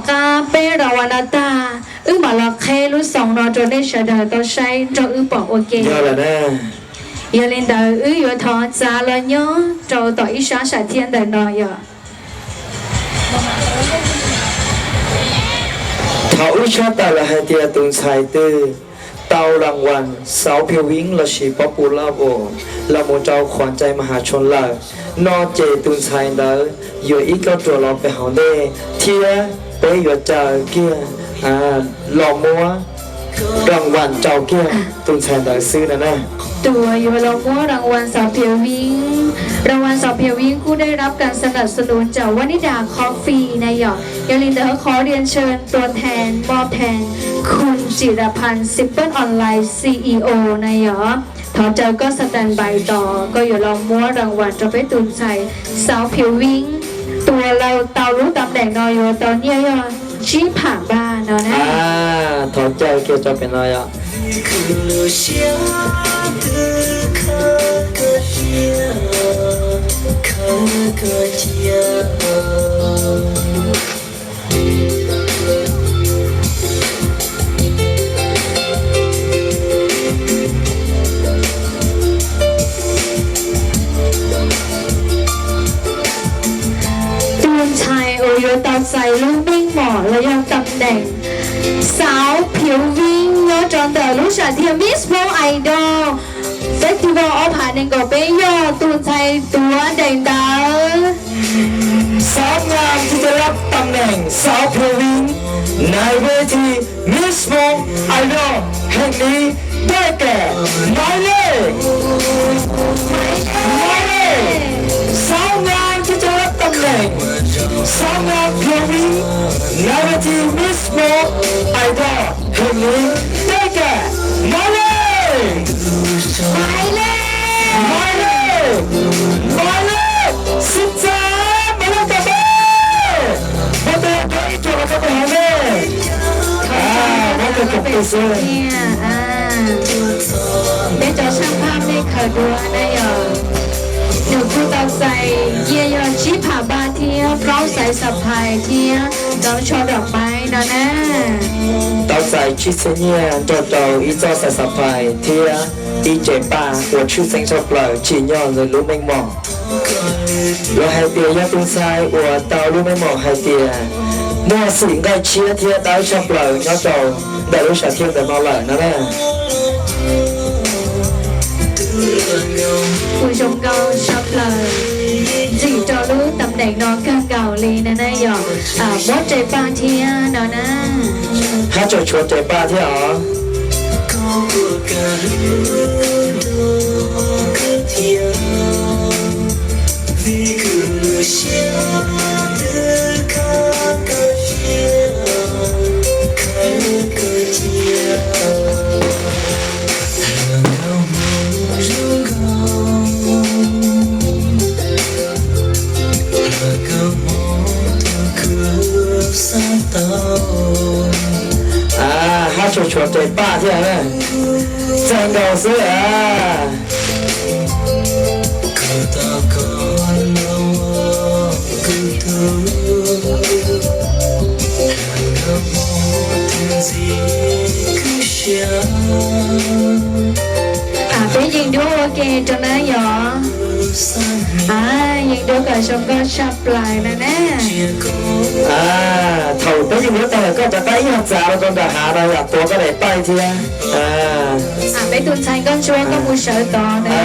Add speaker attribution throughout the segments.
Speaker 1: กาเปราวนาตามาละเครู้สองนอจนได้เฉดต่อใช้จบอกโอเค
Speaker 2: เยอะเลยนะ
Speaker 1: อย่าเล่นเดออยู่ท้อจ้าเลยเนาะจต่ออีสานสายเทียนเดินนอย
Speaker 2: เขาชอบแต่ละให้เดียตุนชายตื้อเตารางวัลสาวเพียววิ่งละชีป๊อปปูล่าโบละโมเจ้าขวัญใจมหาชนละนอเจตุนชายเดออยู่อีกก็ตัวเราไปหาเล่เทียไปอยู่เจอเกียหล่อมัวรางวัลเจ้าเกียตุนชายเดอซื้อนะ
Speaker 1: ตัวอยู่เราก็รางวัลสาวเพียววิ่งรางวัลสาวเพียววิ่งผู้ได้รับการสนับสนุนจากวนิดาคอฟฟี่นายยาลินเดอขอเรียนเชิญตัวแทนมอบแทนคุณจิรพันธ์ซิปเปิลออนไลน์ CEO นายถอเจอก็สแตนบายต่อก็อยู่เราม้วนรางวัลจะไปตุนใจสาวเพียววิ่งตัวเราเตารู้ตำแหน่งนอยตอนนี้ชี้ผ่าบ้านเนาะนะ
Speaker 2: ถอเจอเกี่ยวจะเป็นอะไร
Speaker 1: ตาใจลูกวิ่งหมอแล้วยังตำแหน่งสาวผิววิ่งเนาะจอนเดอร์ลูกชายเทียมิสโมไอดอลเฟสติวัลเอาผ่านเองก็ไปย่อตูนใจตัวแดงดาว
Speaker 2: สาวงามที่จะรับตำแหน่งสาวผิววิ่งในเวทีมิสโมไอดอลแห่งนี้ได้แก่หมายเลขสาวงามที่จะรับตำแหน่งสาวงามผิววิ่งในเวทีมิสโมไอดอลแห่งนี้ได้แก่หมายเลข13มาแล้วต่อไปมาเตะตัวอีกตัวแล้วก็ไปหาแม่มาเตะกับตัวเสือ
Speaker 1: เนี่ยได้จอช่างภาพได้ขาดัวนายหนูผู้ตั้งใจเยี่ยมชี้ผ่าบาเทียพร้อมใส่สะพายเทียน้องชอบดอกไม้นะนะ
Speaker 2: ตั้งใจชี้เสียโจอีจอใส่สะพายเทียอีเจ็บป่าหัวชื่อเซ็งชอบเปล่าชี้ย่อเลยรู้ไม่มองเราให้เตียยาตุ้งซ้ายหัวเตารู้ไม่มองให้เตียมัวสิ่งได้เชียเทียเตาชอบเปล่าย่อโจได้รู้ชัดเทียแต่มาหล่นะแม่
Speaker 1: ผู้ชมเก่าชอบเลยจีจอรู้ตำแหน่งน้องเก่าเลยนะนะหยอกมดใจป้าเทียนอนนะ
Speaker 2: ถ้าจะชวนใจป้าเที่ยวถ้าชวนใจป้าเที่ยวเนี่ยจังเก่าเสีย
Speaker 1: ไปยิงดูโอเคจนนะหยอยิงดูกับชมก็ชอบปลายนะแน่
Speaker 2: เถ่าไปยิงแล้วแต่ก็จะไปยังจ้าเราต้องหาอะไรอยากตัวก็ได้ไปเทีย
Speaker 1: ไปตุนชัยก้อนชัวก็มูเชิญต่อนะ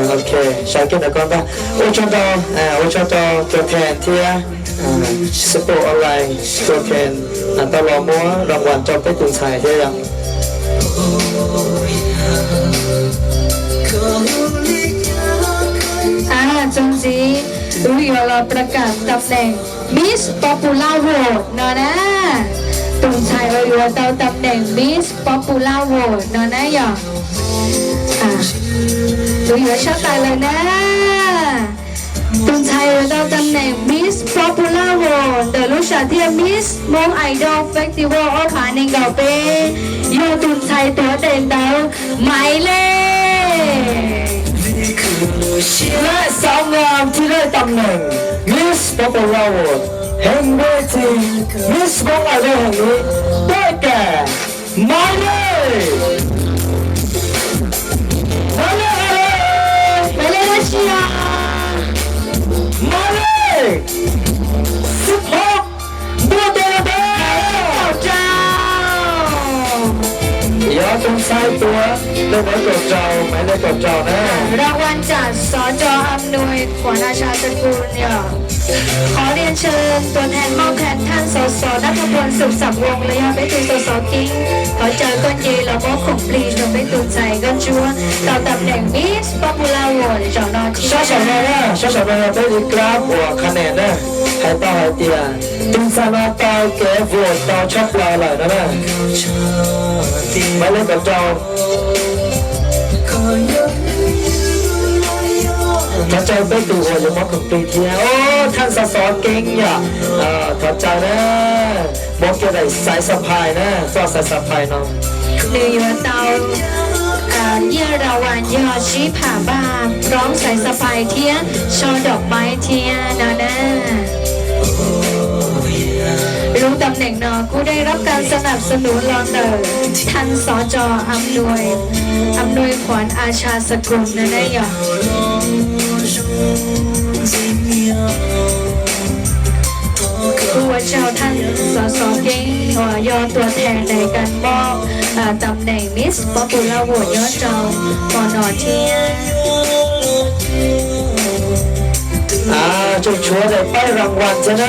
Speaker 2: โอเคชาวกินแต่ก่อนก็โอชอนตัวแทนเทียสปอร์ออนไลน์ตัวแทนตลอดมัวรางวัลจอมไปตุนชัยเทียยัง
Speaker 1: จงจีรู้อยู่เราประกาศตำแหน่งมิสป๊อปปูล่าโหวตนะตุนชัยเราอยู่เตาตำแหน่งมิสป๊อปปูล่าโหวตนะหยอกรู้อยู่ชอบตายเลยนะตุนชัยเราเตาตำแหน่งมิสป๊อปปูล่าโหวตเดลูกชาเทียมิสมงไอดอลเฟสติวัลผ่านในเก่าเป้โยตุนชัยตัวเด่นดาวหมายเลข
Speaker 2: และสาวงามที่ได้ตำแหน่ง Miss Popular Award แห่งเวทีมิสบงอะไรแห่งนี้ได้แก่หมายเลขหมายเลขอะไร
Speaker 1: มาเลเซีย
Speaker 2: หมายเลข16บัวเดลเดล
Speaker 1: เจ้า
Speaker 2: อย่าสงสัยตัวเรื่องนั้นกับเจ้าหมายเลขกับเจ้านะ
Speaker 1: รางวัลจากสจอำนวยขวัญอาชาสกุลเนี่ยขอเรียนเชิญตัวแทนมอบแทนท่านสสนัทพลสุขศักดิ์วงศ์ระยะไปตูสสกิ้งขอเจอก้นเยแล้วมอบของปลีจนไปตูใจก้นชัวต่อตำแหน่งมิสป๊อปปูล่าโหวตจอนอที่
Speaker 2: 小小妹呢，小小妹呢，俾你 grab 我看呢呢，係多係啲啊，點晒啦到嘅貨到出來嚟啦呢，咪呢個就。ถ้าเจ้าไปดูหัวจะมองของปีเทียโอ้ท่านสสเก่งอย่าถ้าเจ้านะมองเกี่ยวกับสายสะพายนะสอดสายสะพายน้อง
Speaker 1: เหนือเตาเยี่ยรางวัลยอดชี้ผ่าบ้านพร้อมใส่สะพายเทียช่อดอกไม้เทียนานารู้ตำแหน่งนอกูได้รับการสนับสนุนรองเดอท่านสจอำนวยขวัญอาชาสกุลนะนะหยอผู้ว่าเจ้าท่านสสเก่งหัวยอตัวแทนในการมอบตำแหน่งมิสป๊อปปูล่าโหวตยอดเจ้าปอนอเทีย
Speaker 2: เจ้าชัวได้ป้ายรางวัลใช่ไหม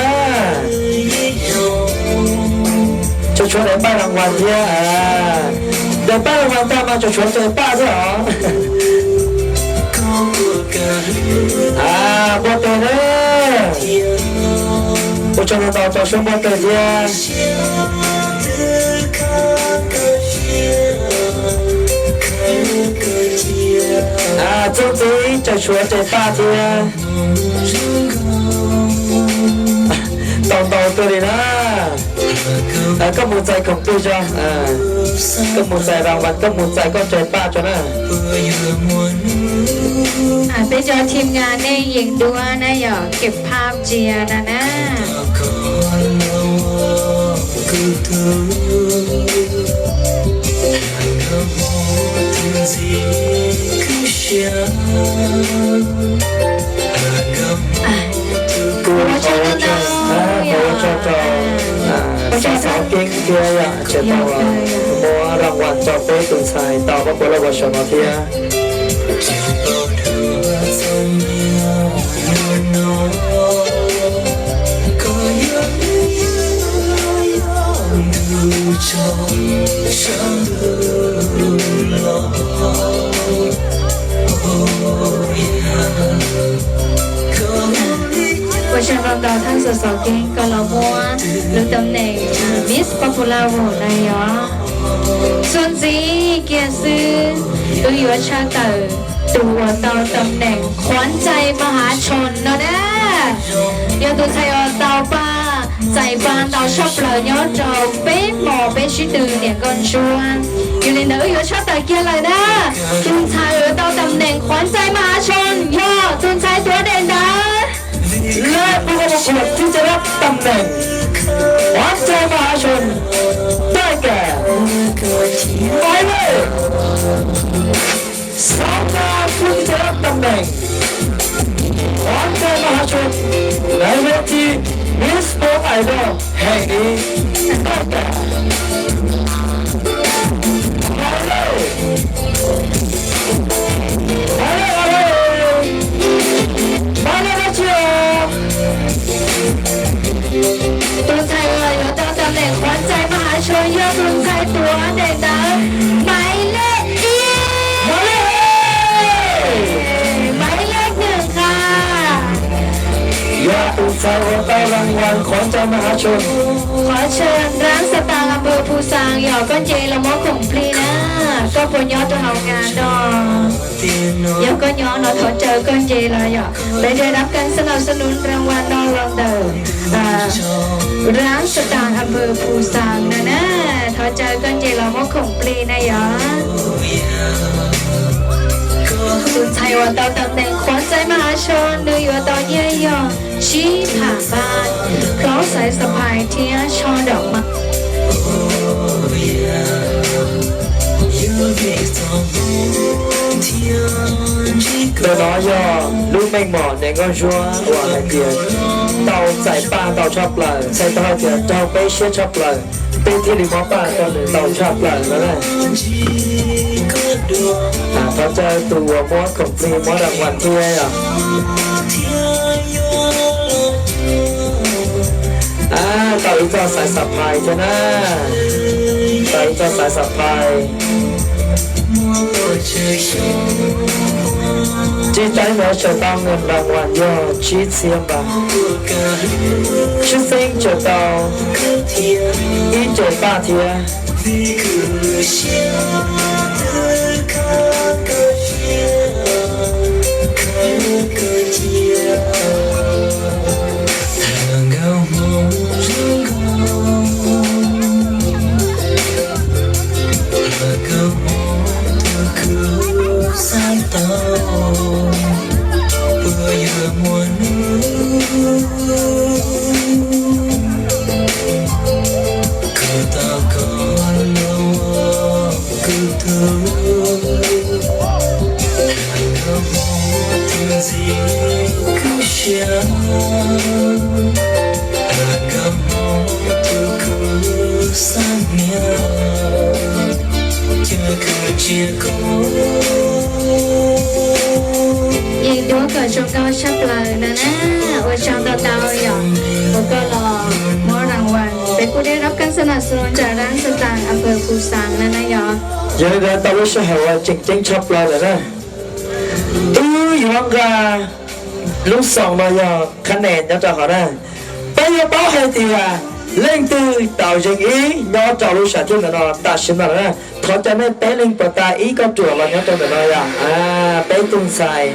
Speaker 2: เจ้าชัวได้ป้ายรางวัลเทียได้ป้ายรางวัลตามมาเจ้าชัวเจอป้าใช่หรอบัวเตยเนี่ยผู้ชมต่อเจ้าชัวบัวเตยเทียเจ้าจีเจ้าชัวเจอป้าเทียต่อตัวดีนะก็มูใจของตัวจ้ะก็มูใจรางวัลก็มูใจก็เจอป้าจ้ะนะ
Speaker 1: ไปเจอทีมงานเนี่ยยิงดูนะอย่าเก็บภาพเจียนะนะ
Speaker 2: กูเขาจะสาวเก่งเกียร์เจ็ดตัวมัวรางวัลจอเป้ตุนชายต่อว่าบุรุษชนเทีย
Speaker 1: ว่าฉันรอดท่านสสเก่งก็เรามัวหรือตำแหน่งมิสป๊อปปูล่าโหวตนายอส่วนจีเกียรติซื้อตัวอยู่ชาเตอร์ตัวต่อตำแหน่งขวัญใจมหาชนเนาะนะยอตัวไทยเตาป้าใจบ้านเราชอบเลยยอดจอเป็นหมอเป็นชิดือเนี่ยก่อนชวนอยู่ในเนื้ออยู่ชาเตอร์เกียร์เลยนะตุนชายเตาตำแหน่งขวัญใจมหาชนยอดตุนชายตัวเด่นดา
Speaker 2: และผู้ประกวดที่จะรับตำแหน่งขวัญใจมหาชนได้แก่หมายเลขสาวงามผู้ที่จะรับตำแหน่งขวัญใจมหาชนในเวทีมิสโปไอดอลแห่งนี้ได้แก่หมายเลขอะไรหมายเลขเชียว
Speaker 1: ตัวไทยเลยอยู่ต่อตำแหน่งขวัญใจมหาชนยอดตุนไทยตัวเด่นดาหมายเลขหมายเลขหนึ่งค่ะ
Speaker 2: ยอดตุนไทยวันได้รางวัลขวัญใจมหาชน
Speaker 1: ขอเชิญร้านสตางค์อำเภอภูซางหยอกก้อนเจละมอของพลีนะก็ปนยอดตัวเฮางานดอยอก็ย้อนเราถอนเจอก้อนเจเลยหยอกได้รับการสนับสนุนรางวัลดอลลาร์เดิมร้านสตางค์อำเภอภูซางนะถอนเจอก้อนเจละมอของพลีนะหยอ ตุนไทยว่าเตาตำแหน่งขวัญใจมหาชนดูอยู่ต่อเยี่ยยอชี้ผ่าบ้านเพราะสายสะพายเทียช่อดอกไม้
Speaker 2: Tôi nói do lúc mình mỏ để con chúa và hai tiền tàu giải ba tàu chọc lời xe tàu tiền tàu bê xe chọc lời bên thiên lý mó ba tàu chọc lời đó này có chơi tù mó cổng phi mó đằng hoàn thuê tàu ý cho sải sạp hài cho na tàu ý cho sải sạp hài chỉ trái nó cho tao ngân ràng hoàn do chí xiêm bà chí sinh cho tao ý cho ba thịa
Speaker 1: Nhìn đua cờ trong cao sắp lời nè nè ở trong tàu tàu nhỏ một cơ lò mô ràng hoàng để cô điรับการสนับสนุนจากร้านสตางค์อำเภอภูซางนั่นนะยอ
Speaker 2: giờ ra tao mới sẽ hỏi chính chính chọc lời rồi đó yong ra lúc xong mà giờ khán nền cho họ đây bây giờ báo hay thì lên từ tạo dựng ý nhỏ trò lúc sản xuất là nó ta xin là đó thọ cho nên bé linh bỏ ta ý có chùa là nhỏ trong đó bé tung xài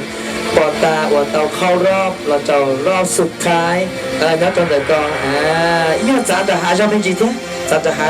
Speaker 2: bỏ ta bỏ tàu khâu rอบlà tàu rอบสุดท้ายnhỏ trong đó có ý là giá trả hạ cho mình gì thế giá trả hạ